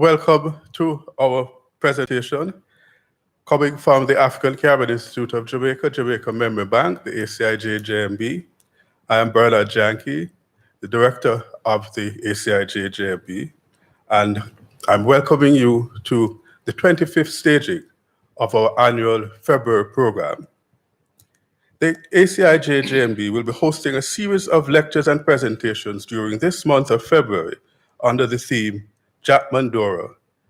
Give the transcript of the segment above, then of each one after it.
welcome to our presentation coming from the African Caribbean Institute of Jamaica, Jamaica Memory Bank, the ACIJ-JMB. I am Bernard Janke, the director of the ACIJ-JMB, and I'm welcoming you to the 25th staging of our annual February program. The ACIJ-JMB will be hosting a series of lectures and presentations during this month of February under the theme Jack Mandora,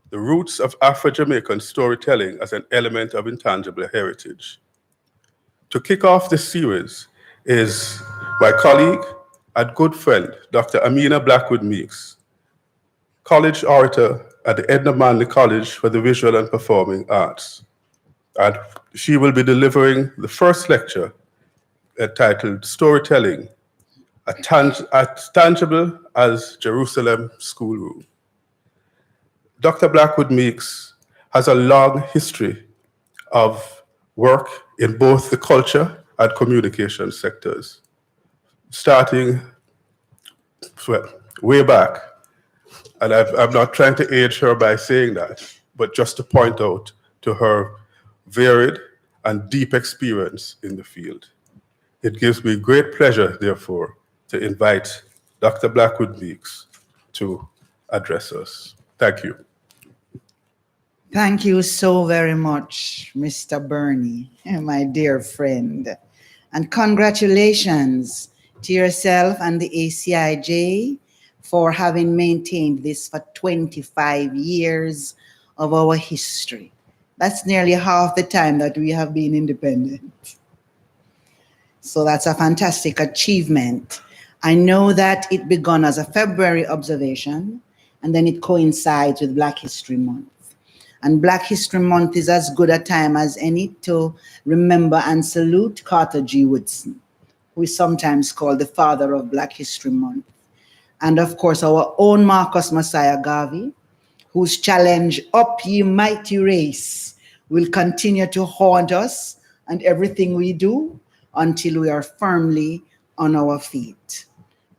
the roots of Afro-Jamaican storytelling as an element of intangible heritage. To kick off this series is my colleague and good friend, Dr. Amina Blackwood Meeks, college orator at the Edna Manley College for the Visual and Performing Arts. And she will be delivering the first lecture titled Storytelling, as Tangible as Jerusalem Schoolroom. Dr. Blackwood Meeks has a long history of work in both the culture and communication sectors, starting way back. And I'm not trying to age her by saying that, but just to point out to her varied and deep experience in the field. It gives me great pleasure, therefore, to invite Dr. Blackwood Meeks to address us. Thank you. Thank you so very much, Mr. Bernie, my dear friend. And congratulations to yourself and the ACIJ for having maintained this for 25 years of our history. That's nearly half the time that we have been independent. So that's a fantastic achievement. I know that it began as a February observation, and then it coincides with Black History Month. And Black History Month is as good a time as any to remember and salute Carter G. Woodson, who is sometimes called the father of Black History Month. And of course, our own Marcus Messiah Garvey, whose challenge, "Up ye mighty race," will continue to haunt us and everything we do until we are firmly on our feet.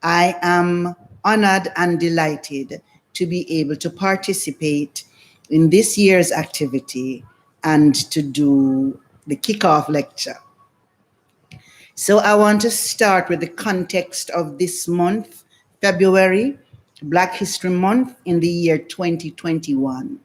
I am honored and delighted to be able to participate in this year's activity and to do the kickoff lecture. So I want to start with the context of this month, February, Black History Month in the year 2021.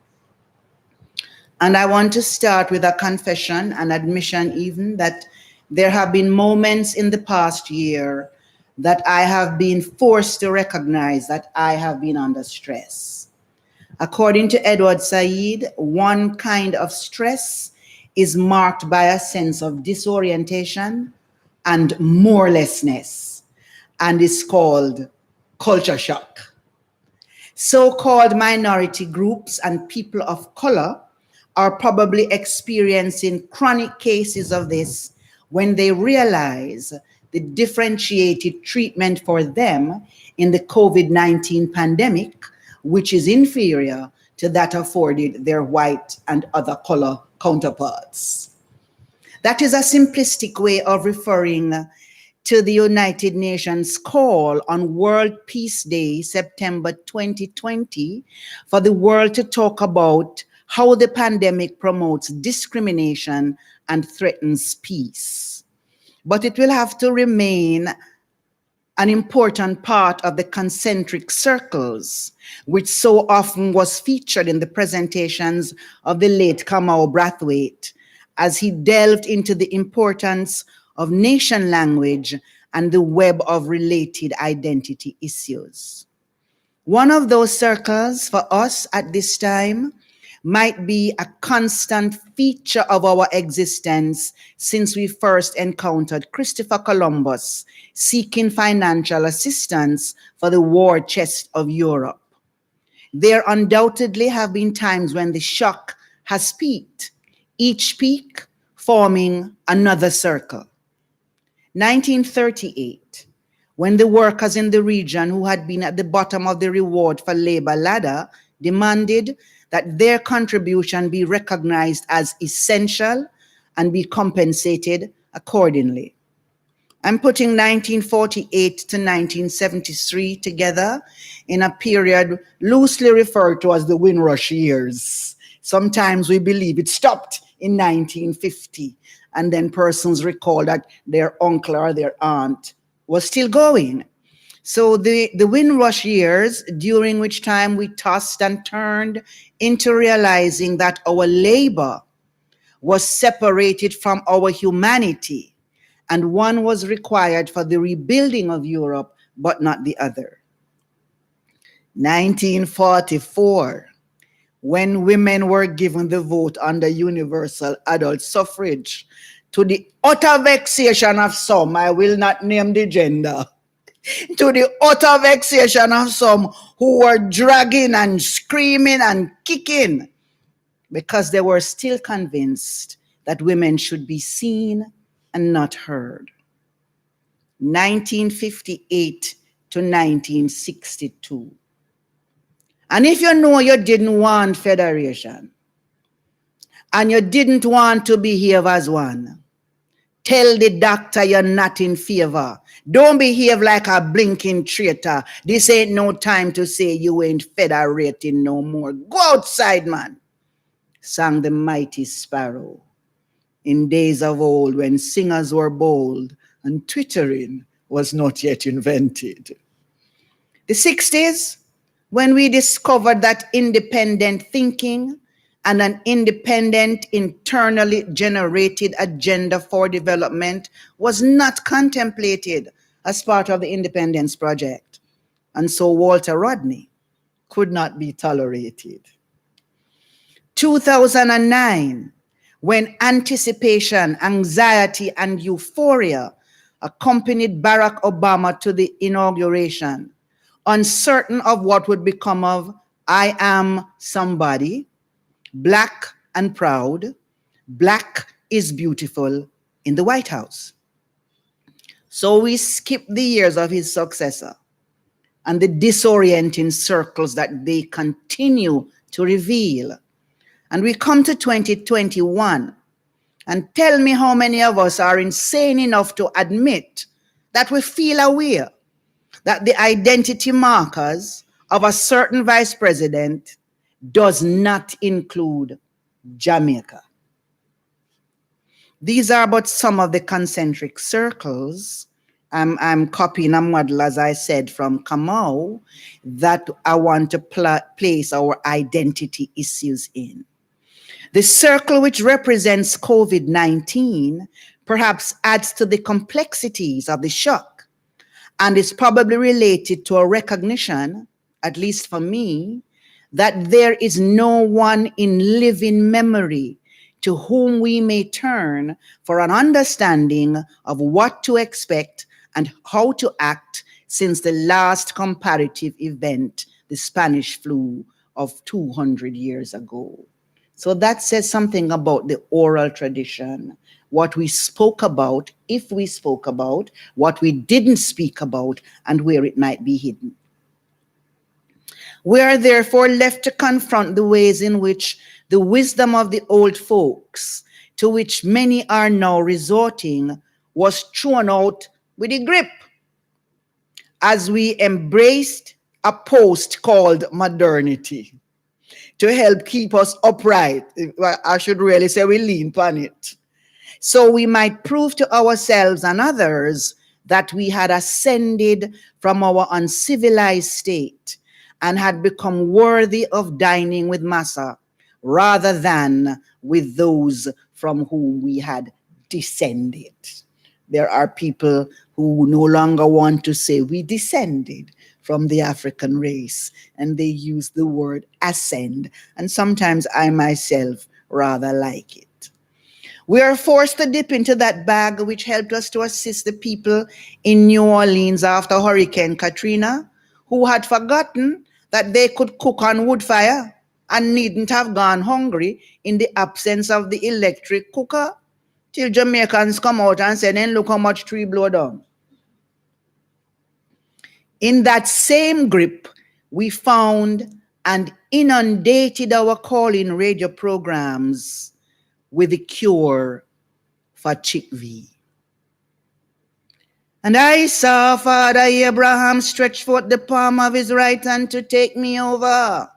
And I want to start with a confession, an admission even, that there have been moments in the past year that I have been forced to recognize that I have been under stress. According to Edward Said, one kind of stress is marked by a sense of disorientation and morelessness, and is called culture shock. So-called minority groups and people of color are probably experiencing chronic cases of this when they realize the differentiated treatment for them in the COVID-19 pandemic, which is inferior to that afforded their white and other color counterparts. That is a simplistic way of referring to the United Nations call on World Peace Day, September 2020, for the world to talk about how the pandemic promotes discrimination and threatens peace. But it will have to remain an important part of the concentric circles, which so often was featured in the presentations of the late Kamau Brathwaite, as he delved into the importance of nation language and the web of related identity issues. One of those circles for us at this time might be a constant feature of our existence since we first encountered Christopher Columbus seeking financial assistance for the war chest of Europe. There undoubtedly have been times when the shock has peaked, each peak forming another circle. 1938, when the workers in the region who had been at the bottom of the reward for labor ladder demanded that their contribution be recognized as essential and be compensated accordingly. I'm putting 1948 to 1973 together in a period loosely referred to as the Windrush years. Sometimes we believe it stopped in 1950, and then persons recall that their uncle or their aunt was still going. So the Windrush years, during which time we tossed and turned into realizing that our labor was separated from our humanity, and one was required for the rebuilding of Europe, but not the other. 1944, when women were given the vote under universal adult suffrage, to the utter vexation of some, I will not name the gender, to the utter vexation of some who were dragging and screaming and kicking because they were still convinced that women should be seen and not heard. 1958 to 1962. And if you know you didn't want federation and you didn't want to behave as one, tell the doctor you're not in favor. Don't behave like a blinking traitor. This ain't no time to say you ain't federating no more. Go outside, man, sang the mighty sparrow. In days of old when singers were bold and twittering was not yet invented. The 60s, when we discovered that independent thinking and an independent, internally generated agenda for development was not contemplated as part of the Independence Project. And so Walter Rodney could not be tolerated. 2009, when anticipation, anxiety, and euphoria accompanied Barack Obama to the inauguration, uncertain of what would become of I Am Somebody, Black and Proud, Black is Beautiful in the White House. So we skip the years of his successor and the disorienting circles that they continue to reveal. And we come to 2021, and tell me how many of us are insane enough to admit that we feel aware that the identity markers of a certain vice president does not include Jamaica. These are but some of the concentric circles. I'm copying a model, as I said, from Kamau, that I want to place our identity issues in. The circle which represents COVID-19 perhaps adds to the complexities of the shock and is probably related to a recognition, at least for me, that there is no one in living memory to whom we may turn for an understanding of what to expect and how to act since the last comparative event, the Spanish flu of 200 years ago. So that says something about the oral tradition, what we spoke about, if we spoke about, what we didn't speak about, and where it might be hidden. We are therefore left to confront the ways in which the wisdom of the old folks, to which many are now resorting, was thrown out with a grip as we embraced a post called modernity to help keep us upright. I should really say we lean upon it. So we might prove to ourselves and others that we had ascended from our uncivilized state and had become worthy of dining with Massa rather than with those from whom we had descended. There are people who no longer want to say we descended from the African race, and they use the word ascend, and sometimes I myself rather like it. We are forced to dip into that bag which helped us to assist the people in New Orleans after Hurricane Katrina, who had forgotten that they could cook on wood fire and needn't have gone hungry in the absence of the electric cooker, till Jamaicans come out and say, then look how much tree blow down. In that same grip, we found and inundated our call-in radio programs with the cure for chickpea. And I saw Father Abraham stretch forth the palm of his right hand to take me over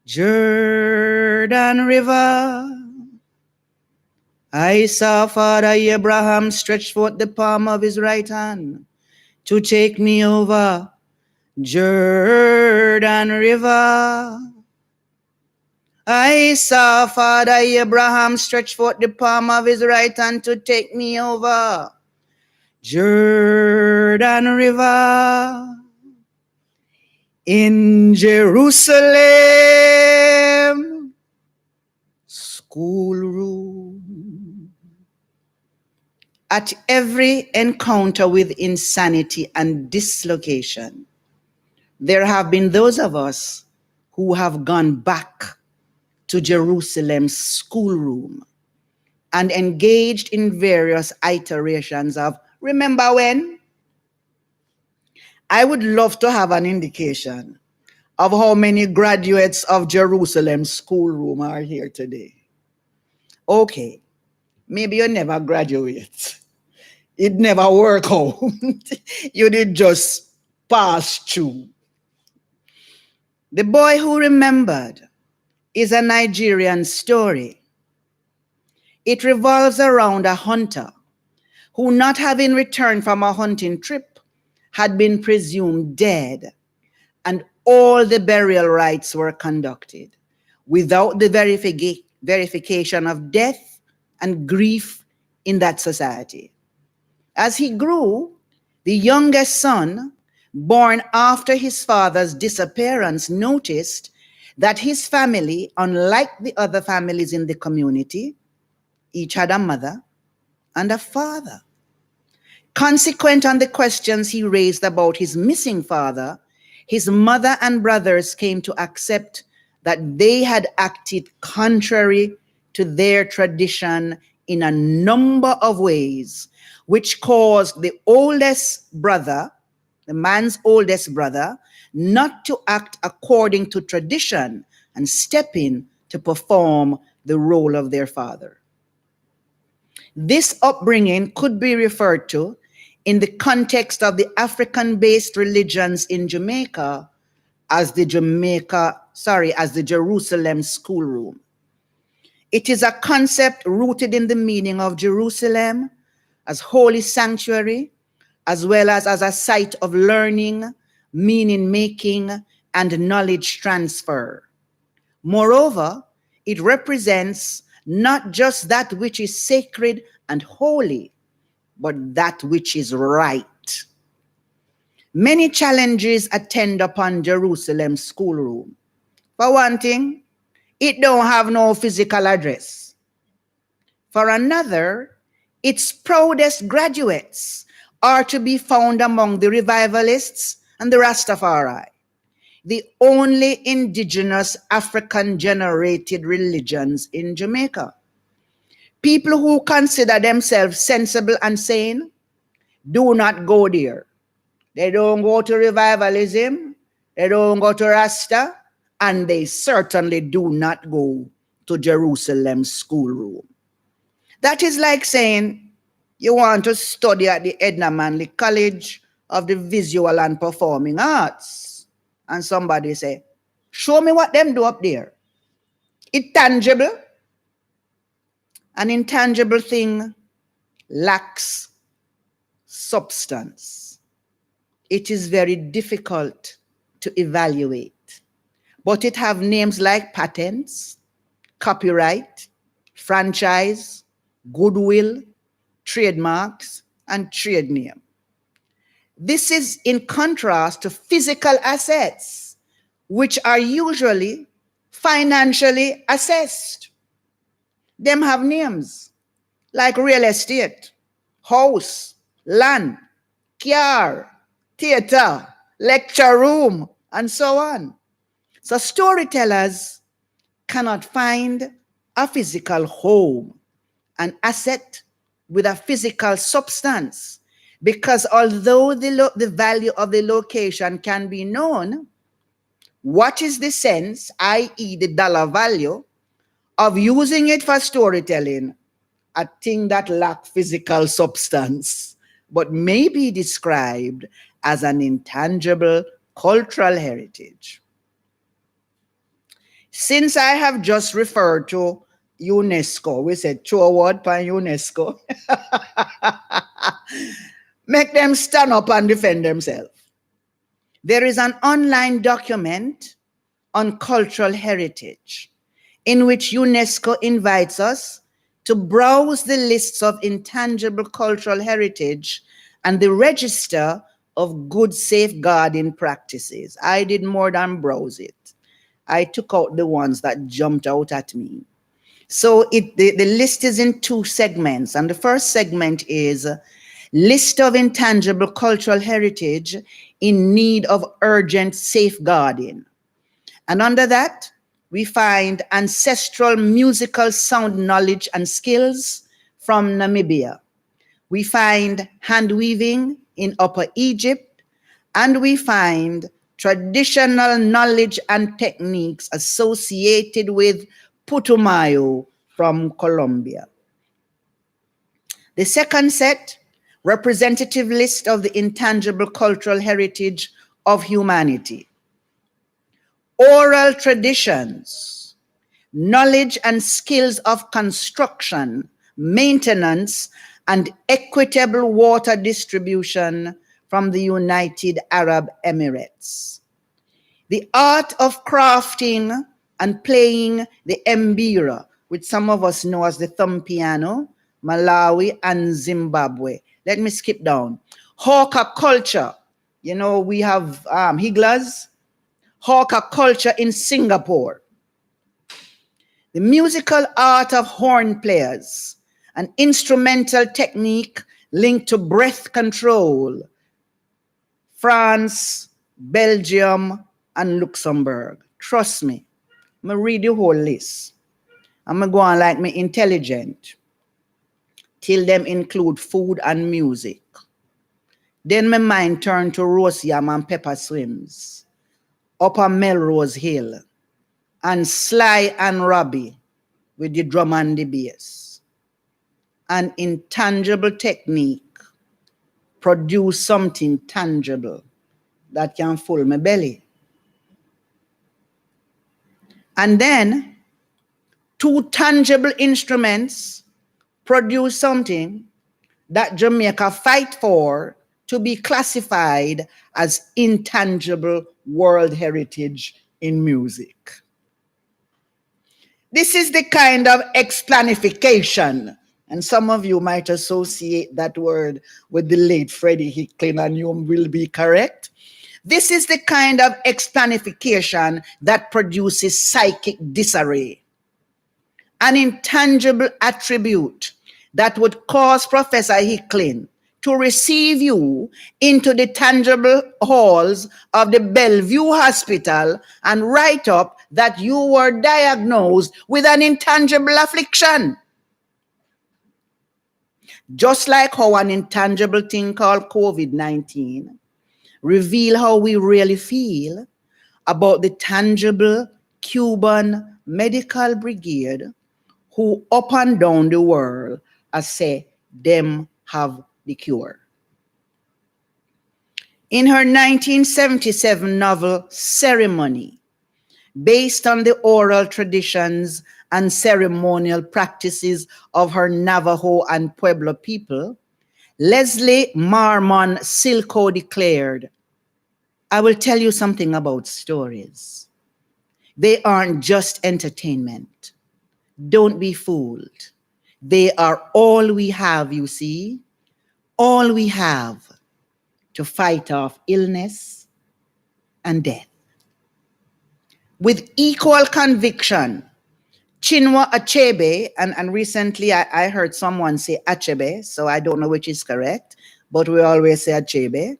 Jordan River. I saw Father Abraham stretch forth the palm of his right hand to take me over Jordan River. I saw Father Abraham stretch forth the palm of his right hand to take me over Jordan River. In Jerusalem, schoolroom. At every encounter with insanity and dislocation, there have been those of us who have gone back to Jerusalem's schoolroom and engaged in various iterations of remember when? I would love to have an indication of how many graduates of Jerusalem schoolroom are here today. Okay, maybe you never graduate. It never work out. You did just pass through. The Boy Who Remembered is a Nigerian story. It revolves around a hunter who, not having returned from a hunting trip, had been presumed dead, and all the burial rites were conducted without the verification of death and grief in that society. As he grew, the youngest son, born after his father's disappearance, noticed that his family, unlike the other families in the community, each had a mother and a father. Consequent on the questions he raised about his missing father, his mother and brothers came to accept that they had acted contrary to their tradition in a number of ways, which caused the oldest brother, the man's oldest brother, not to act according to tradition and step in to perform the role of their father. This upbringing could be referred to in the context of the African-based religions in Jamaica as the Jerusalem schoolroom. It is a concept rooted in the meaning of Jerusalem as holy sanctuary, as well as a site of learning, meaning making, and knowledge transfer. Moreover, it represents not just that which is sacred and holy, but that which is right. Many challenges attend upon Jerusalem schoolroom. For one thing, it don't have no physical address. For another, its proudest graduates are to be found among the revivalists and the Rastafari, the only indigenous African-generated religions in Jamaica. People who consider themselves sensible and sane do not go there. They don't go to revivalism, they don't go to Rasta, and they certainly do not go to Jerusalem schoolroom. That is like saying you want to study at the Edna Manley College of the Visual and Performing Arts, and somebody say, show me what them do up there. Intangible. An intangible thing lacks substance. It is very difficult to evaluate, but it have names like patents, copyright, franchise, goodwill, trademarks, and trade name. This is in contrast to physical assets, which are usually financially assessed. Them have names like real estate, house, land, car, theater, lecture room, and so on. So storytellers cannot find a physical home, an asset with a physical substance, because although the value of the location can be known, what is the sense, i.e. the dollar value, of using it for storytelling, a thing that lacks physical substance? but may be described as an intangible cultural heritage. Since I have just referred to UNESCO, we said two award by UNESCO, make them stand up and defend themselves. There is an online document on cultural heritage in which UNESCO invites us to browse the lists of intangible cultural heritage and the register of good safeguarding practices. I did more than browse it. I took out the ones that jumped out at me. So the list is in two segments. And the first segment is list of intangible cultural heritage in need of urgent safeguarding. And under that, we find ancestral musical sound knowledge and skills from Namibia. We find hand weaving in Upper Egypt, and we find traditional knowledge and techniques associated with Putumayo from Colombia. The second set, representative list of the intangible cultural heritage of humanity. Oral traditions, knowledge and skills of construction, maintenance, and equitable water distribution from the United Arab Emirates. The art of crafting and playing the mbira, which some of us know as the thumb piano, Malawi and Zimbabwe. Let me skip down. Hawker culture. You know, we have Higlas. Hawker culture in Singapore. The musical art of horn players, an instrumental technique linked to breath control, France, Belgium, and Luxembourg. Trust me, I'm going to read the whole list. I'm going to go on like me intelligent, till them include food and music. Then my mind turned to roast yam and pepper swims, Upper Melrose Hill, and Sly and Robbie with the drum and the bass. An intangible technique produce something tangible that can fill my belly. And then two tangible instruments produce something that Jamaica fight for to be classified as intangible world heritage in music. This is the kind of explanification, and some of you might associate that word with the late Freddie Hicklin, and you will be correct. This is the kind of explanification that produces psychic disarray, an intangible attribute that would cause Professor Hicklin to receive you into the tangible halls of the Bellevue Hospital and write up that you were diagnosed with an intangible affliction. Just like how an intangible thing called COVID-19 reveal how we really feel about the tangible Cuban medical brigade who up and down the world say them have the cure. In her 1977 novel Ceremony, based on the oral traditions and ceremonial practices of her Navajo and Pueblo people, Leslie Marmon Silko declared, "I will tell you something about stories. They aren't just entertainment. Don't be fooled. They are all we have, you see, all we have to fight off illness and death." With equal conviction, Chinua Achebe, and recently I heard someone say Achebe, so I don't know which is correct, but we always say Achebe,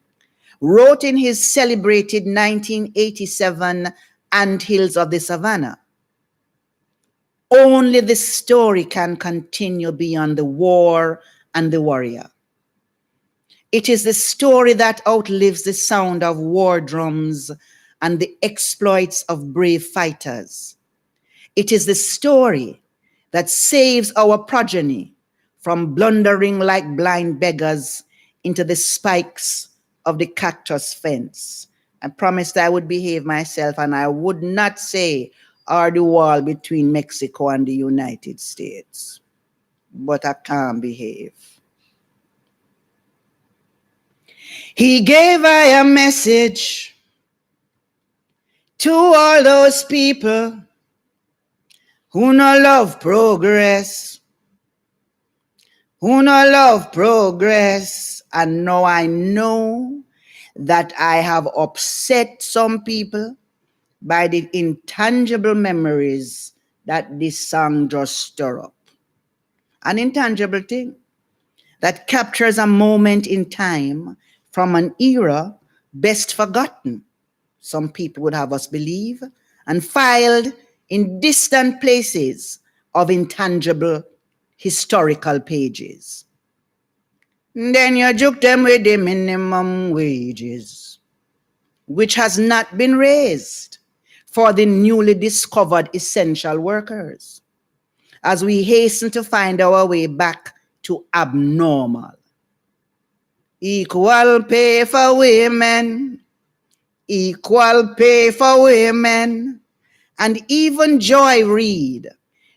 wrote in his celebrated 1987 Anthills of the Savannah, "Only the story can continue beyond the war and the warrior. It is the story that outlives the sound of war drums and the exploits of brave fighters. It is the story that saves our progeny from blundering like blind beggars into the spikes of the cactus fence. I promised I would behave myself and I would not say, or the wall between Mexico and the United States. But I can't behave. He gave I a message to all those people who no love progress, who no love progress. And now I know that I have upset some people by the intangible memories that this song just stir up. An intangible thing that captures a moment in time from an era best forgotten, some people would have us believe, and filed in distant places of intangible historical pages. Then you juke them with the minimum wages, which has not been raised for the newly discovered essential workers, as we hasten to find our way back to abnormal. Equal pay for women, equal pay for women, and even Joy Reid,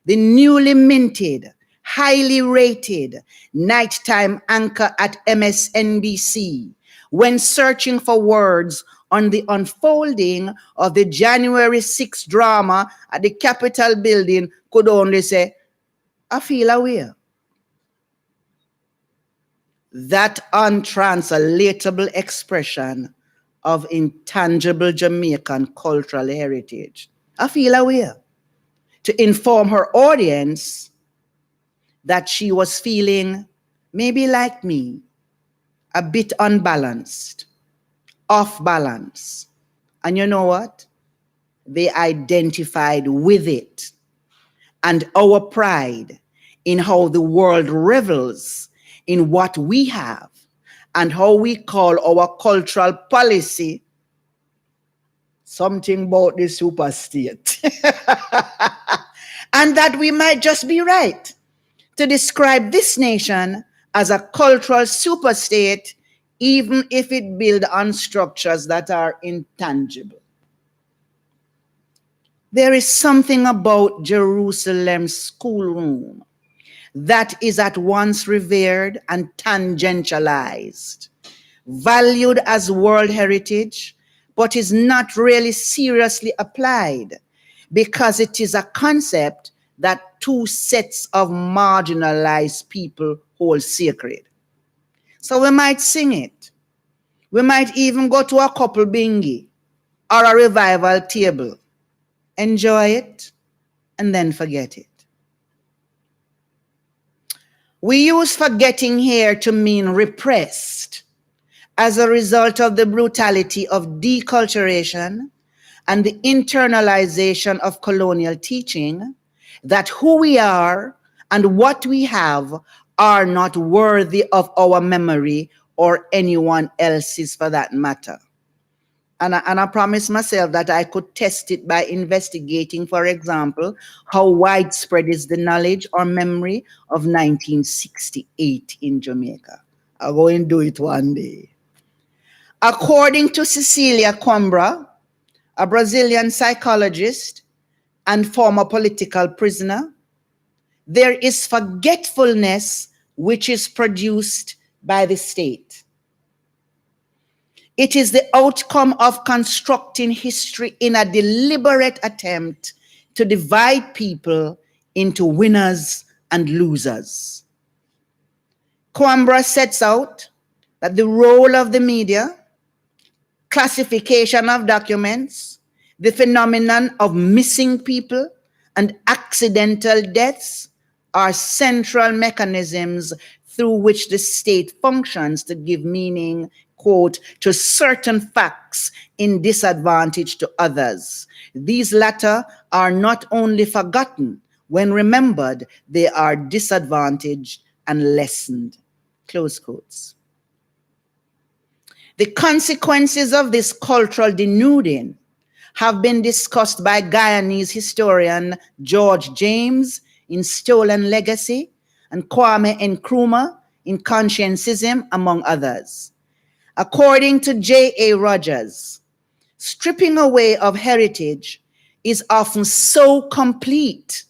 the newly minted, highly rated nighttime anchor at MSNBC, when searching for words on the unfolding of the January 6th drama at the Capitol building, could only say, I feel aware. That untranslatable expression of intangible Jamaican cultural heritage, I feel aware, to inform her audience that she was feeling, maybe like me, a bit unbalanced, off balance. And you know what? They identified with it. And our pride in how the world revels in what we have and how we call our cultural policy something about the superstate. And that we might just be right to describe this nation as a cultural superstate, even if it builds on structures that are intangible. There is something about Jerusalem's schoolroom that is at once revered and tangentialized, valued as world heritage, but is not really seriously applied because it is a concept that two sets of marginalized people hold sacred. So we might sing it. We might even go to a couple bingy or a revival table, enjoy it, and then forget it. We use forgetting here to mean repressed as a result of the brutality of deculturation and the internalization of colonial teaching that who we are and what we have are not worthy of our memory or anyone else's for that matter. And I promised myself that I could test it by investigating, for example, how widespread is the knowledge or memory of 1968 in Jamaica. I'll go and do it one day. According to Cecilia Coimbra, a Brazilian psychologist and former political prisoner, there is forgetfulness which is produced by the state. It is the outcome of constructing history in a deliberate attempt to divide people into winners and losers. Coimbra sets out that the role of the media, classification of documents, the phenomenon of missing people and accidental deaths are central mechanisms through which the state functions to give meaning, quote, to certain facts in disadvantage to others. These latter are not only forgotten, when remembered, they are disadvantaged and lessened, close quotes. The consequences of this cultural denuding have been discussed by Guyanese historian George James in Stolen Legacy and Kwame Nkrumah in conscientism, among others. According to J.A. Rogers, stripping away of heritage is often so complete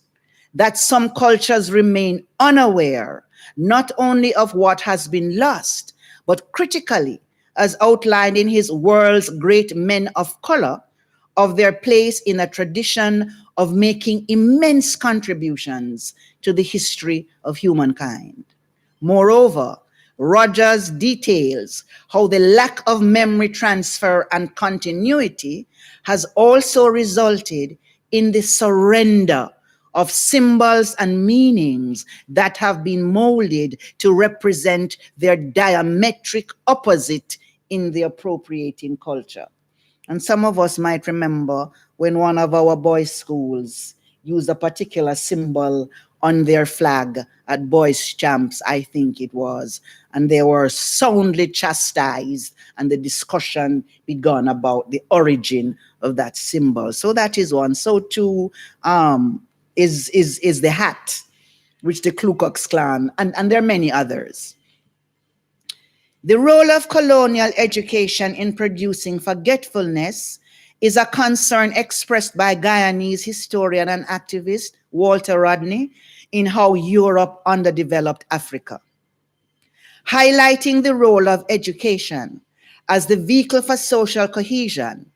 that some cultures remain unaware not only of what has been lost, but critically, as outlined in his World's Great Men of Color, of their place in a tradition of making immense contributions to the history of humankind. Moreover, Rogers details how the lack of memory transfer and continuity has also resulted in the surrender of symbols and meanings that have been molded to represent their diametric opposite in the appropriating culture. And some of us might remember when one of our boys' schools used a particular symbol on their flag at boys' camps, I think it was, and they were soundly chastised, and the discussion began about the origin of that symbol. So that is one. So too is the hat, which the Ku Klux Klan, and there are many others. The role of colonial education in producing forgetfulness is a concern expressed by Guyanese historian and activist Walter Rodney in How Europe Underdeveloped Africa. Highlighting the role of education as the vehicle for social cohesion,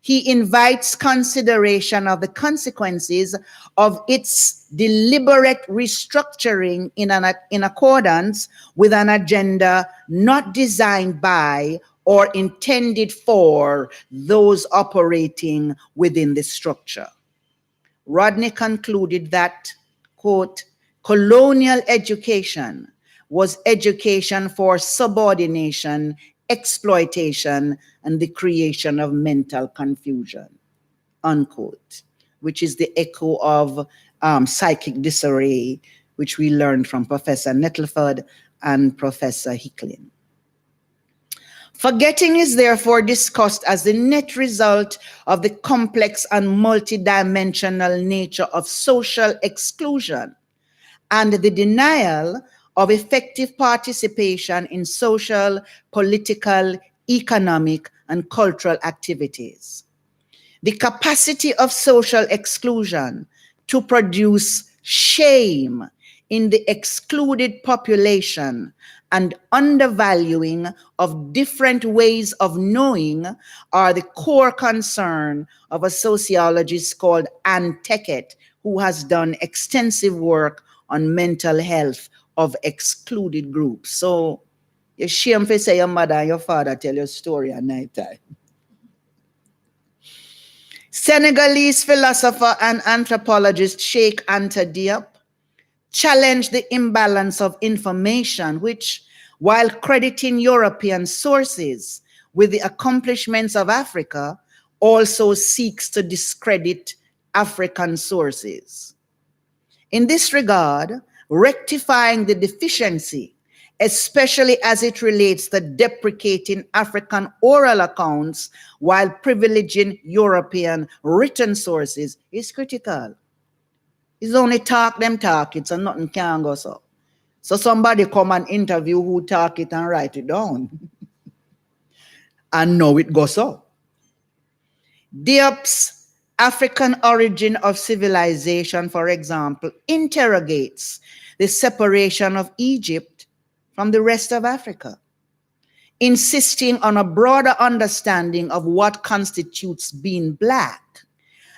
he invites consideration of the consequences of its deliberate restructuring in accordance with an agenda not designed by or intended for those operating within the structure. Rodney concluded that, quote, colonial education was education for subordination, exploitation, and the creation of mental confusion, unquote, which is the echo of psychic disarray, which we learned from Professor Nettleford and Professor Hicklin. Forgetting is therefore discussed as the net result of the complex and multidimensional nature of social exclusion and the denial of effective participation in social, political, economic, and cultural activities. The capacity of social exclusion to produce shame in the excluded population and undervaluing of different ways of knowing are the core concern of a sociologist called Ann Teckett, who has done extensive work on mental health of excluded groups. So you're shame to say your mother and your father tell your story at night time. Senegalese philosopher and anthropologist Sheikh Anta Diop challenged the imbalance of information, which, while crediting European sources with the accomplishments of Africa, also seeks to discredit African sources. In this regard, rectifying the deficiency, especially as it relates to deprecating African oral accounts while privileging European written sources, is critical. It's only talk them talk it, so nothing can go so. So somebody come and interview who talk it and write it down. And know it goes so. Diop's African Origin of Civilization, for example, interrogates the separation of Egypt from the rest of Africa, insisting on a broader understanding of what constitutes being Black,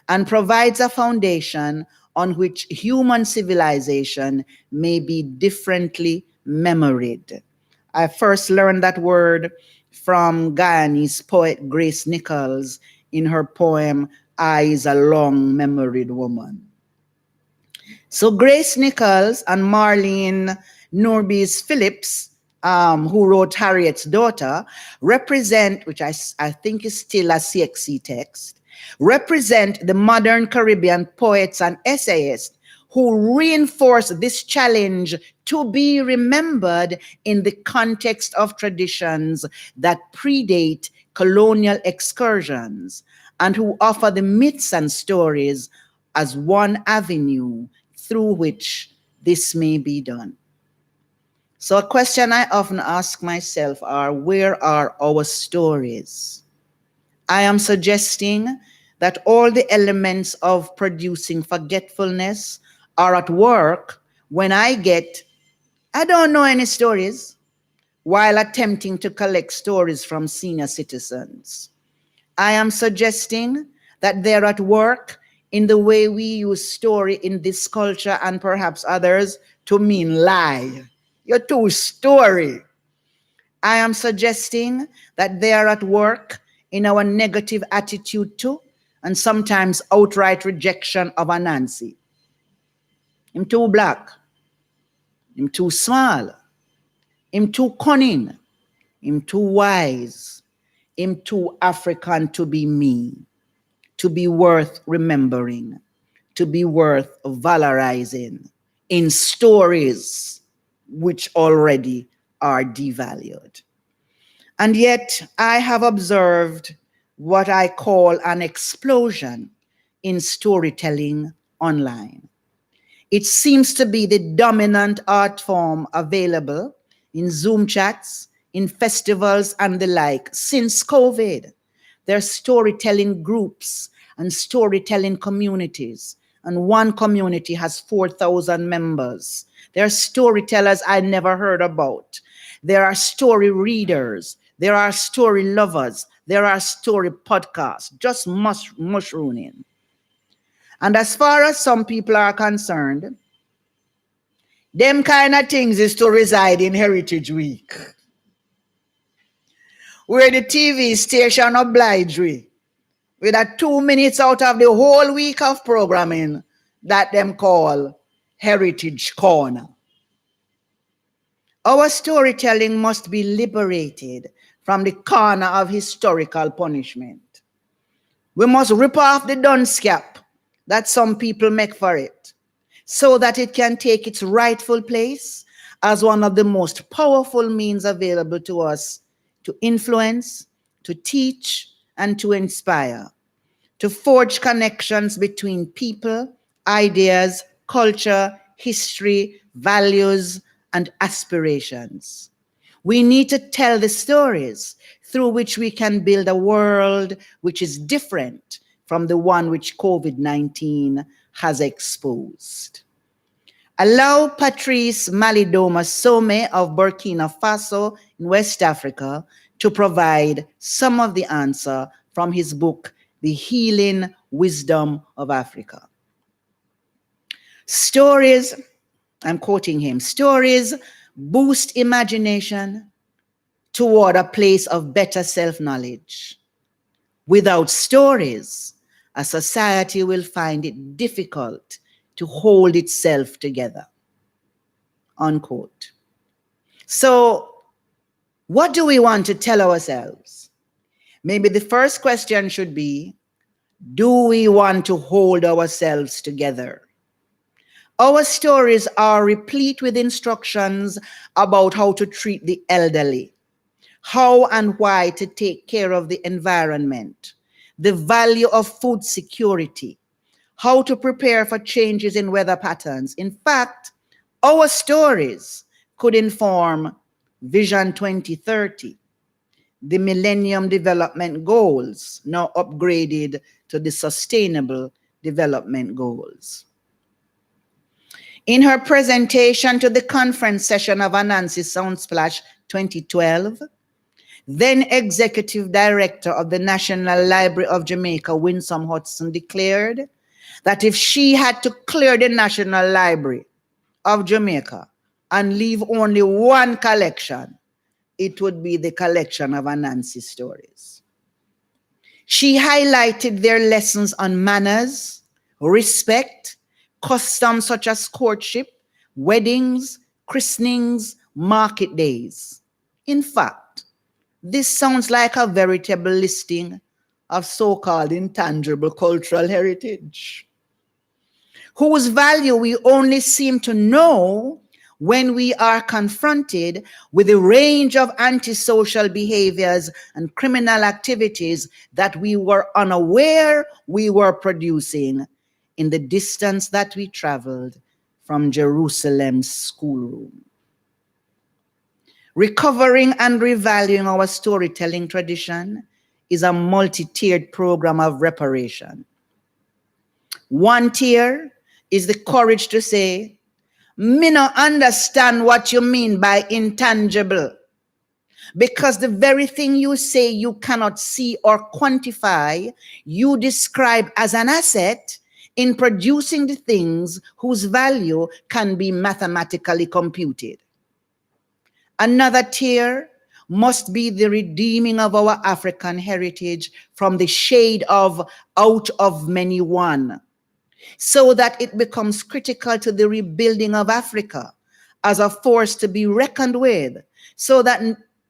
and provides a foundation on which human civilization may be differently memoried. I first learned that word from Guyanese poet Grace Nichols in her poem, I is a long-memoried woman. So Grace Nichols and Marlene Norbis Phillips, who wrote Harriet's Daughter, represent, which I think is still a CXC text, represent the modern Caribbean poets and essayists who reinforce this challenge to be remembered in the context of traditions that predate colonial excursions and who offer the myths and stories as one avenue through which this may be done. So a question I often ask myself are, where are our stories? I am suggesting that all the elements of producing forgetfulness are at work when I don't know any stories, while attempting to collect stories from senior citizens. I am suggesting that they're at work in the way we use story in this culture and perhaps others to mean lie. You're too story. I am suggesting that they are at work in our negative attitude to and sometimes outright rejection of Anansi. Him too black, him too small, him too cunning, him too wise, him too African to be me, to be worth remembering, to be worth valorizing in stories which already are devalued. And yet, I have observed what I call an explosion in storytelling online. It seems to be the dominant art form available in Zoom chats, in festivals, and the like since COVID. There are storytelling groups and storytelling communities, and one community has 4,000 members. There are storytellers I never heard about. There are story readers. There are story lovers. There are story podcasts, just mushrooming. And as far as some people are concerned, them kind of things is to reside in Heritage Week, where the TV station oblige we with a 2 minutes out of the whole week of programming that them call Heritage Corner. Our storytelling must be liberated from the corner of historical punishment. We must rip off the dunce cap that some people make for it, so that it can take its rightful place as one of the most powerful means available to us to influence, to teach, and to inspire, to forge connections between people, ideas, culture, history, values, and aspirations. We need to tell the stories through which we can build a world which is different from the one which COVID-19 has exposed. Allow Patrice Malidoma Some of Burkina Faso in West Africa to provide some of the answer from his book, The Healing Wisdom of Africa. Stories, I'm quoting him, stories boost imagination toward a place of better self-knowledge. Without stories, a society will find it difficult to hold itself together. Unquote. So, what do we want to tell ourselves? Maybe the first question should be, do we want to hold ourselves together? Our stories are replete with instructions about how to treat the elderly, how and why to take care of the environment, the value of food security, how to prepare for changes in weather patterns. In fact, our stories could inform Vision 2030, the Millennium Development Goals, now upgraded to the Sustainable Development Goals. In her presentation to the conference session of Anansi Soundsplash 2012, then Executive Director of the National Library of Jamaica, Winsome Hudson, declared that if she had to clear the National Library of Jamaica and leave only one collection, it would be the collection of Anansi stories. She highlighted their lessons on manners, respect, customs such as courtship, weddings, christenings, market days. In fact, this sounds like a veritable listing of so-called intangible cultural heritage, whose value we only seem to know when we are confronted with a range of antisocial behaviors and criminal activities that we were unaware we were producing in the distance that we traveled from Jerusalem's schoolroom. Recovering and revaluing our storytelling tradition is a multi-tiered program of reparation. One tier is the courage to say, me no understand what you mean by intangible. Because the very thing you say you cannot see or quantify, you describe as an asset in producing the things whose value can be mathematically computed. Another tier must be the redeeming of our African heritage from the shade of out of many one, so that it becomes critical to the rebuilding of Africa as a force to be reckoned with, so that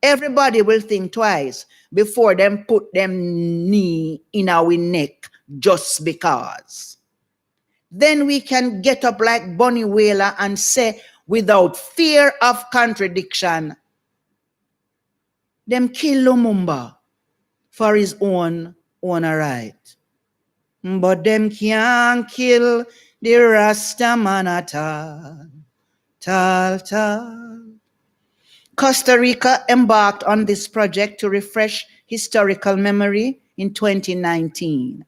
everybody will think twice before them put them knee in our neck just because. Then we can get up like Bunny Wailer and say without fear of contradiction, them kill Lumumba for his own right. But them can't kill the Rasta man at all. Tal. Costa Rica embarked on this project to refresh historical memory in 2019.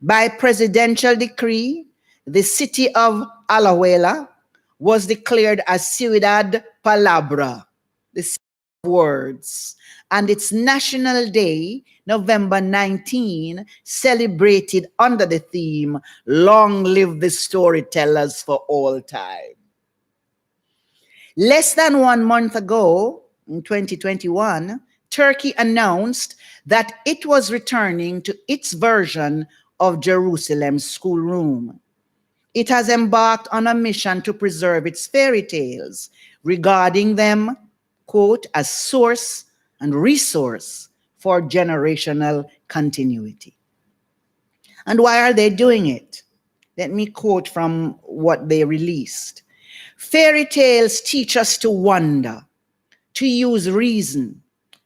By presidential decree, the city of Alajuela was declared as Ciudad Palabra, the city of words, and its National Day, November 19, celebrated under the theme, Long Live the Storytellers for All Time. Less than 1 month ago, in 2021, Turkey announced that it was returning to its version of Jerusalem's schoolroom. It has embarked on a mission to preserve its fairy tales, regarding them, quote, as source and resource for generational continuity. And why are they doing it? Let me quote from what they released. Fairy tales teach us to wonder, to use reason,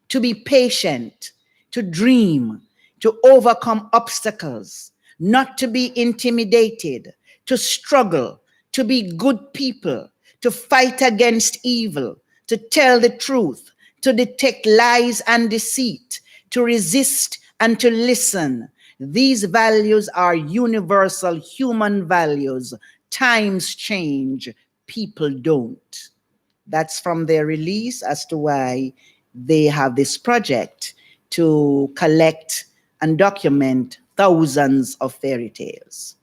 to be patient, to dream, to overcome obstacles, not to be intimidated, to struggle, to be good people, to fight against evil, to tell the truth, to detect lies and deceit, to resist and to listen. These values are universal human values. Times change, people don't. That's from their release as to why they have this project to collect and document thousands of fairy tales.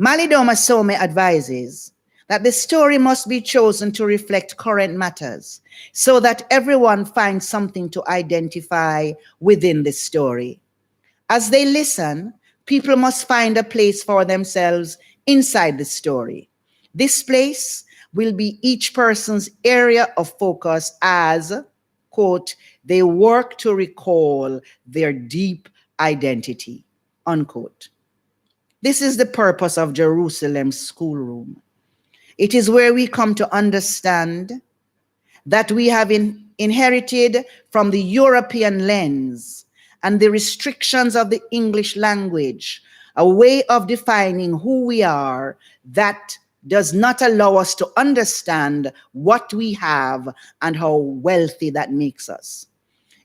Malidoma Some advises that the story must be chosen to reflect current matters so that everyone finds something to identify within the story. As they listen, people must find a place for themselves inside the story. This place will be each person's area of focus as, quote, they work to recall their deep identity, unquote. This is the purpose of Jerusalem's schoolroom. It is where we come to understand that we have inherited from the European lens and the restrictions of the English language a way of defining who we are that does not allow us to understand what we have and how wealthy that makes us.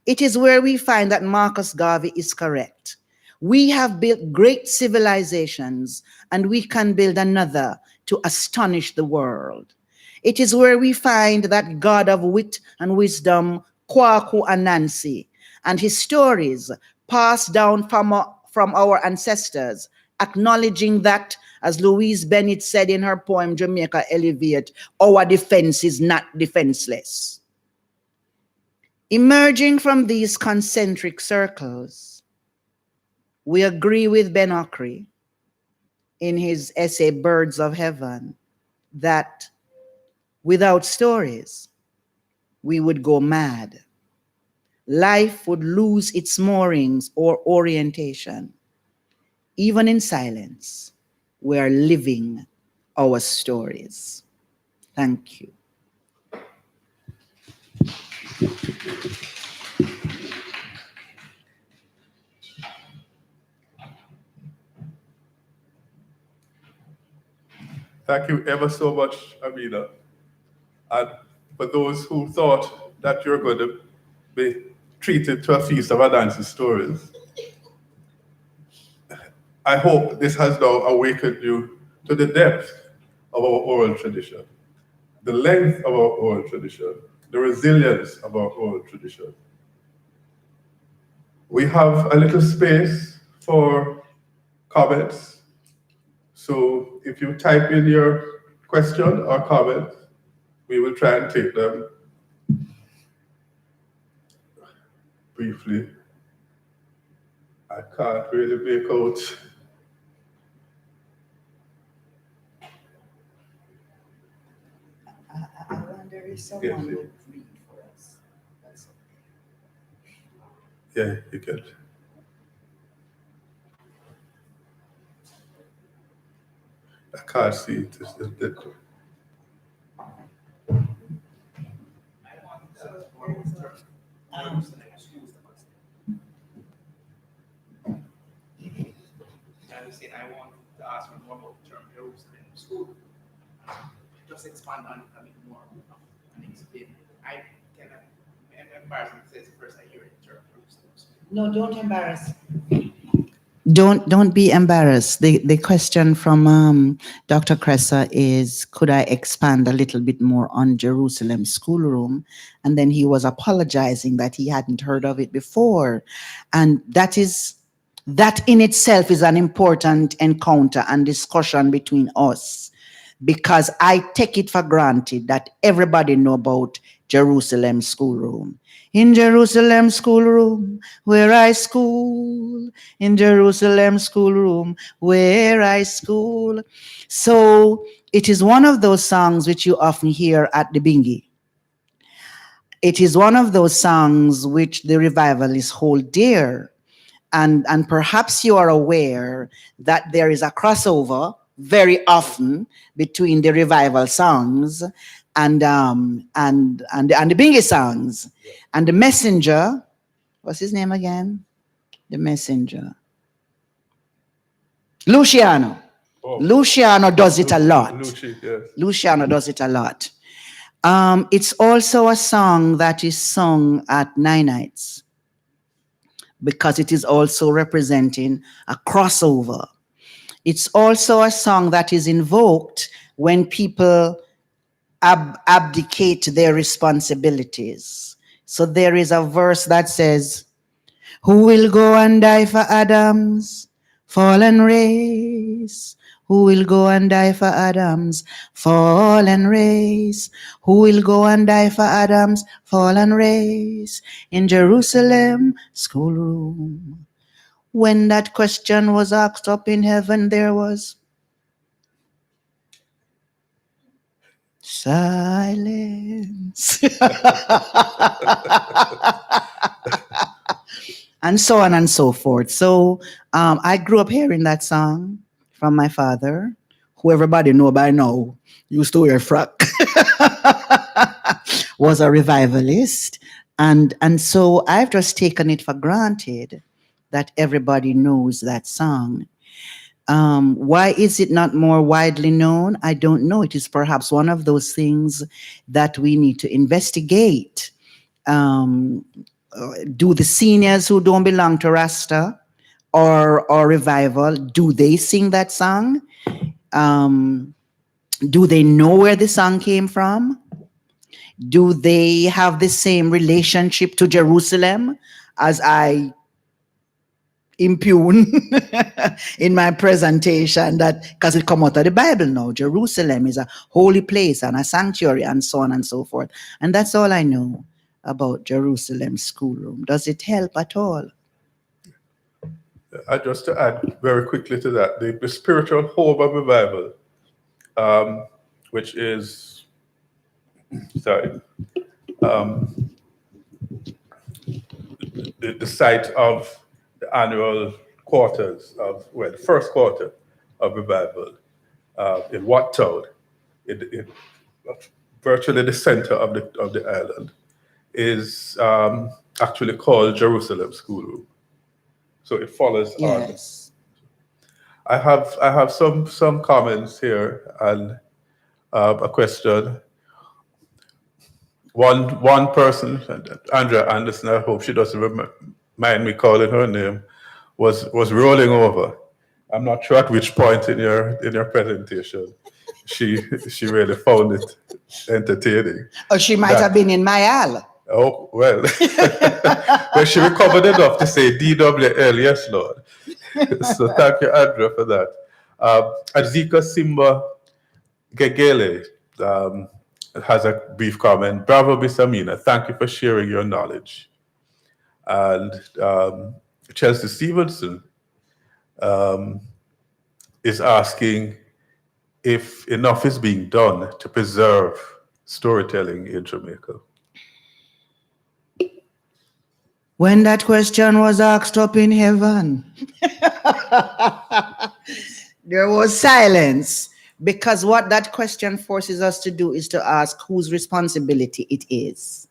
It is where we find that Marcus Garvey is correct. We have built great civilizations and we can build another to astonish the world. It is where we find that God of wit and wisdom, Kwaku Anansi, and his stories passed down from our ancestors, acknowledging that, as Louise Bennett said in her poem, Jamaica Elevate, our defense is not defenseless. Emerging from these concentric circles, we agree with Ben Okri in his essay, Birds of Heaven, that without stories, we would go mad. Life would lose its moorings or orientation. Even in silence, we are living our stories. Thank you. Thank you ever so much, Amina. And for those who thought that you're going to be treated to a feast of Adansi stories. I hope this has now awakened you to the depth of our oral tradition, the length of our oral tradition, the resilience of our oral tradition. We have a little space for comments. So if you type in your question or comment, we will try and take them briefly. I can't really make out. I wonder if someone would read for us. That's Yeah, you can. I can't see it. I want to ask you more about the term Jerusalem school. Just expand on it a bit more and explain. I cannot embarrass me to say it's the first I hear the term Jerusalem school. No, don't embarrass. Don't be embarrassed. The question from Dr. Cressa is, could I expand a little bit more on Jerusalem schoolroom? And then he was apologizing that he hadn't heard of it before. And that in itself is an important encounter and discussion between us, because I take it for granted that everybody know about Jerusalem schoolroom. In Jerusalem schoolroom, where I school. In Jerusalem schoolroom, where I school. So it is one of those songs which you often hear at the bingy. It is one of those songs which the revivalists hold dear. And perhaps you are aware that there is a crossover very often between the revival songs and the bingy songs. And the messenger, what's his name again? The messenger. Luciano. Oh. Luciano does it a lot. Yes. Luciano does it a lot. It's also a song that is sung at Nine Nights, because it is also representing a crossover. It's also a song that is invoked when people abdicate their responsibilities. So there is a verse that says, who will go and die for Adam's fallen race? Who will go and die for Adam's fallen race? Who will go and die for Adam's fallen race? In Jerusalem schoolroom. When that question was asked up in heaven, there was silence. And so on and so forth. So I grew up hearing that song from my father, who everybody know by now used to wear frock, was a revivalist. And so I've just taken it for granted that everybody knows that song. Why is it not more widely known? I don't know. It is perhaps one of those things that we need to investigate. Do the seniors who don't belong to Rasta or revival, do they sing that song? Do they know where the song came from? Do they have the same relationship to Jerusalem as I impugn in my presentation, that because it come out of the Bible now, Jerusalem is a holy place and a sanctuary and so on and so forth. And that's all I know about Jerusalem schoolroom. Does it help at all? Just to add very quickly to that, the spiritual home of revival, which is, the site of the annual quarters of, well, the first quarter of revival in Wat Town, in virtually the center of the island, is actually called Jerusalem Schoolroom. So it follows Yes. on. I have some comments here and a question. one person, Andrea Anderson, I hope she doesn't mind me calling her name, was rolling over. I'm not sure at which point in your presentation she really found it entertaining. Or she might have been in my aisle. Oh well, well she recovered enough to say DWL, yes Lord. So thank you, Andrea, for that. Azika Simba Gegele has a brief comment. Bravo, Miss Amina. Thank you for sharing your knowledge. And Chelsea Stevenson is asking if enough is being done to preserve storytelling in Jamaica. When that question was asked up in heaven, there was silence, because what that question forces us to do is to ask whose responsibility it is.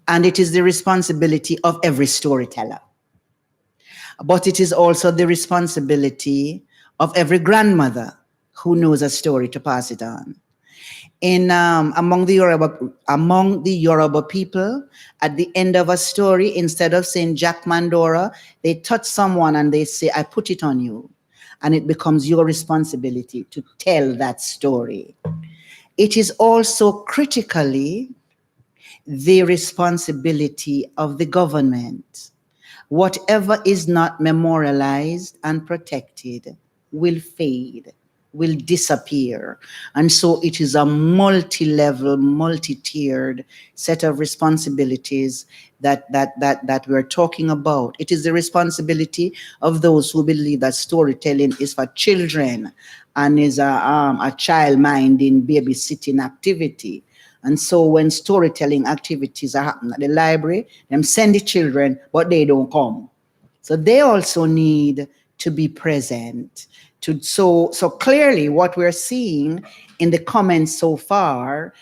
And it is the responsibility of every storyteller. But it is also the responsibility of every grandmother who knows a story to pass it on. Among the Yoruba people, at the end of a story, instead of saying Jack Mandora, they touch someone and they say, I put it on you. And it becomes your responsibility to tell that story. It is also critically the responsibility of the government. Whatever is not memorialized and protected will fade, will disappear. And so it is a multi-level, multi-tiered set of responsibilities that we're talking about. It is the responsibility of those who believe that storytelling is for children and is a child-minding, babysitting activity. And so when storytelling activities are happening at the library, them send the children, but they don't come. So they also need to be present. So clearly what we're seeing in the comments so far,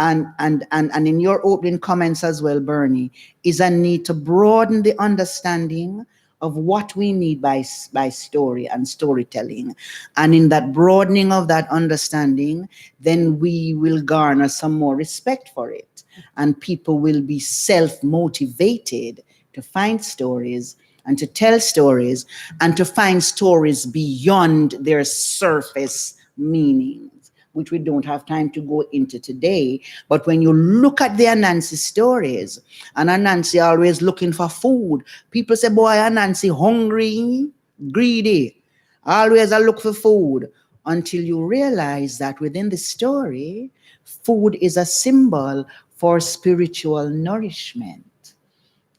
and in your opening comments as well, Bernie, is a need to broaden the understanding of what we need by story and storytelling. And in that broadening of that understanding, then we will garner some more respect for it. And people will be self-motivated to find stories and to tell stories and to find stories beyond their surface meanings, which we don't have time to go into today. But when you look at the Anansi stories, and Anansi always looking for food, people say, boy, Anansi hungry, greedy, always a look for food, until you realize that within the story, food is a symbol for spiritual nourishment.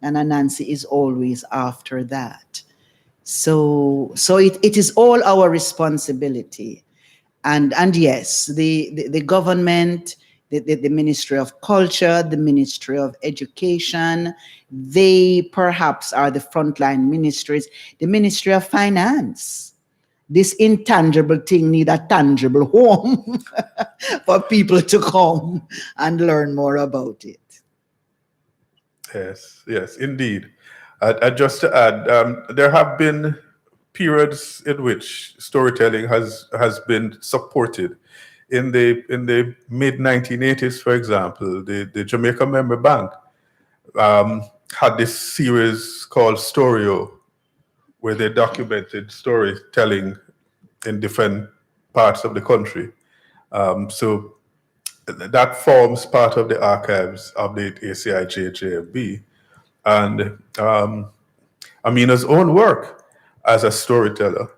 And Anansi is always after that. So it is all our responsibility. And yes, the government, the Ministry of Culture, the Ministry of Education, they perhaps are the frontline ministries. The Ministry of Finance, this intangible thing need a tangible home for people to come and learn more about it. Yes, indeed. Just to add, there have been periods in which storytelling has been supported. In the mid 1980s, for example, the Jamaica Memory Bank had this series called Storyo, where they documented storytelling in different parts of the country. So that forms part of the archives of the ACIJJMB. And Amina's own work as a storyteller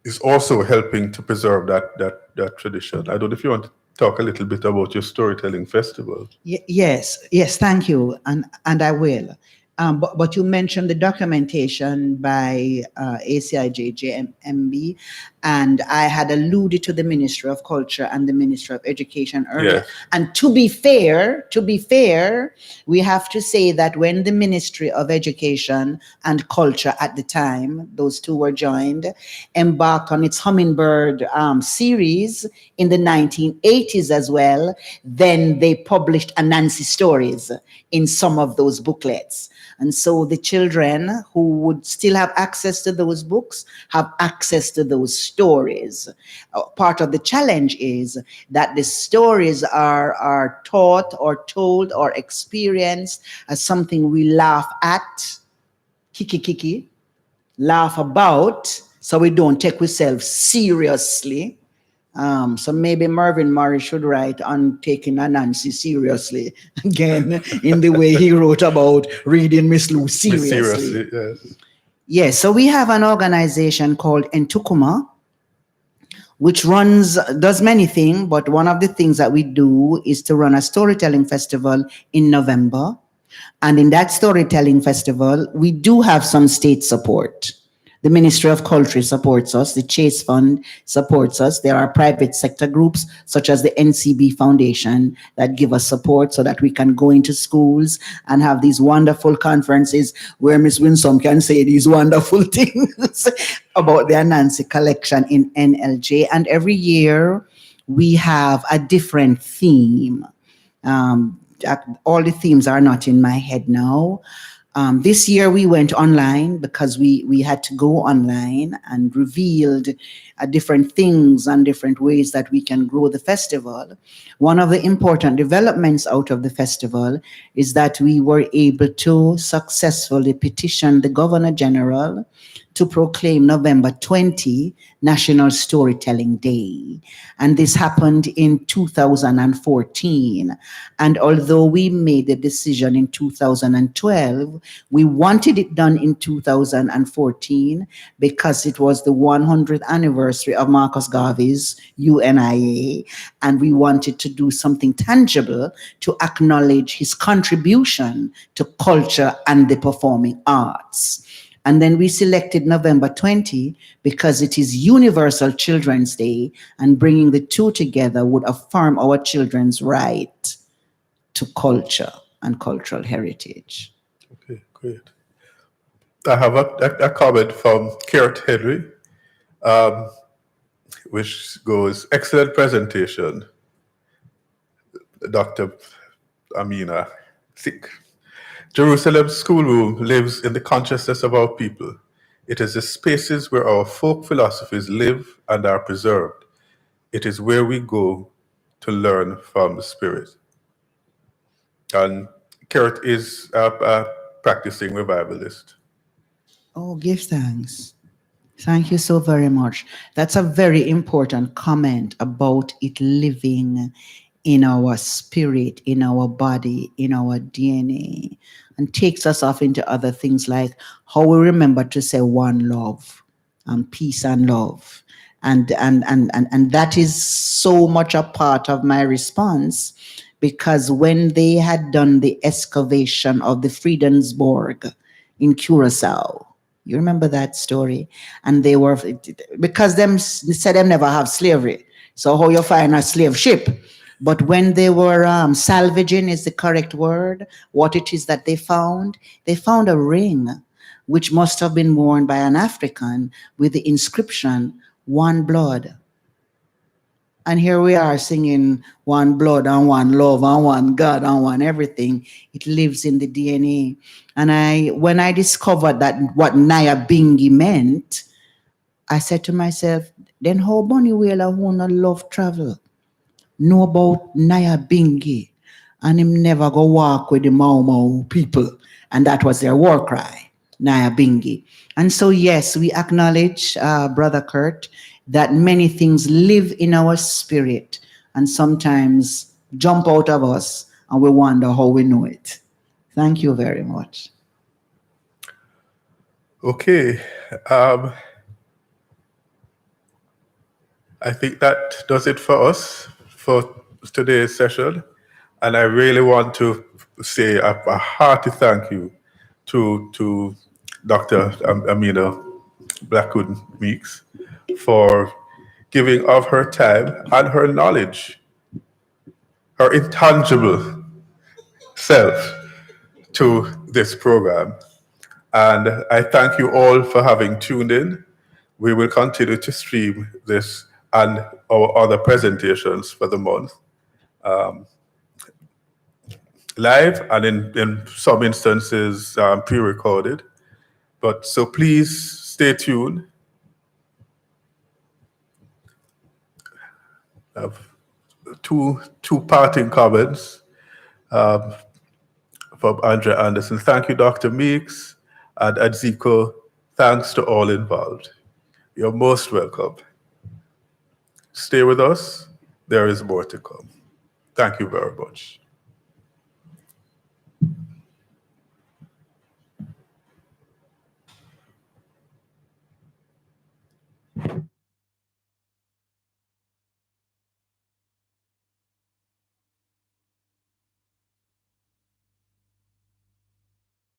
is also helping to preserve that tradition. I don't know if you want to talk a little bit about your storytelling festival. Yes, thank you, and I will. But you mentioned the documentation by ACIJJMB, and I had alluded to the Ministry of Culture and the Ministry of Education earlier. Yes. And to be fair, we have to say that when the Ministry of Education and Culture at the time, those two were joined, embarked on its Hummingbird series in the 1980s as well, then they published Anansi stories in some of those booklets. And so the children who would still have access to those books have access to those stories. Part of the challenge is that the stories are taught or told or experienced as something we laugh at, kiki, laugh about, so we don't take ourselves seriously. So maybe Marvin Murray should write on taking Anansi seriously again in the way he wrote about reading Miss Lou seriously. Seriously, yes. Yes, so we have an organization called Entukuma, which does many things, but one of the things that we do is to run a storytelling festival in November. And in that storytelling festival, we do have some state support. The Ministry of Culture supports us. The Chase Fund supports us. There are private sector groups such as the NCB Foundation that give us support so that we can go into schools and have these wonderful conferences where Miss Winsome can say these wonderful things about the Anansi collection in NLJ. And every year we have a different theme. All the themes are not in my head now. This year we went online because we had to go online and revealed different things and different ways that we can grow the festival. One of the important developments out of the festival is that we were able to successfully petition the Governor General to proclaim November 20 National Storytelling Day. And this happened in 2014. And although we made the decision in 2012, we wanted it done in 2014 because it was the 100th anniversary of Marcus Garvey's UNIA, and we wanted to do something tangible to acknowledge his contribution to culture and the performing arts. And then we selected November 20 because it is Universal Children's Day, and bringing the two together would affirm our children's right to culture and cultural heritage. Okay, great. I have a comment from Kurt Henry, which goes, excellent presentation, Dr. Amina. Thick. Jerusalem's schoolroom lives in the consciousness of our people. It is the spaces where our folk philosophies live and are preserved. It is where we go to learn from the Spirit. And Kurt is a practicing revivalist. Oh, give thanks. Thank you so very much. That's a very important comment about it living in our spirit, in our body, in our DNA, and takes us off into other things like how we remember to say one love, peace and love. And that is so much a part of my response, because when they had done the excavation of the Friedensborg in Curacao, you remember that story? And they were, because they said them never have slavery. So how you find a slave ship? But when they were salvaging is the correct word, what it is that they found a ring which must have been worn by an African with the inscription, one blood. And here we are singing one blood and one love and one God and one everything. It lives in the DNA. And when I discovered that what Naya Bingi meant, I said to myself, then how Bonnie Wheeler who not love travel know about Naya Bingi, and him never go walk with the Mau Mau people, and that was their war cry, Naya Bingi. And so yes, we acknowledge, Brother Kurt, that many things live in our spirit and sometimes jump out of us, and we wonder how we know it. Thank you very much. Okay. I think that does it for us for today's session. And I really want to say a hearty thank you to Dr. Amina Blackwood Meeks for giving of her time and her knowledge, her intangible self to this program. And I thank you all for having tuned in. We will continue to stream this and our other presentations for the month. live and in some instances pre-recorded. But so please stay tuned. I have two parting comments from Andrea Anderson. Thank you, Dr. Meeks and Adziko. Thanks to all involved. You're most welcome. Stay with us. There is more to come. Thank you very much.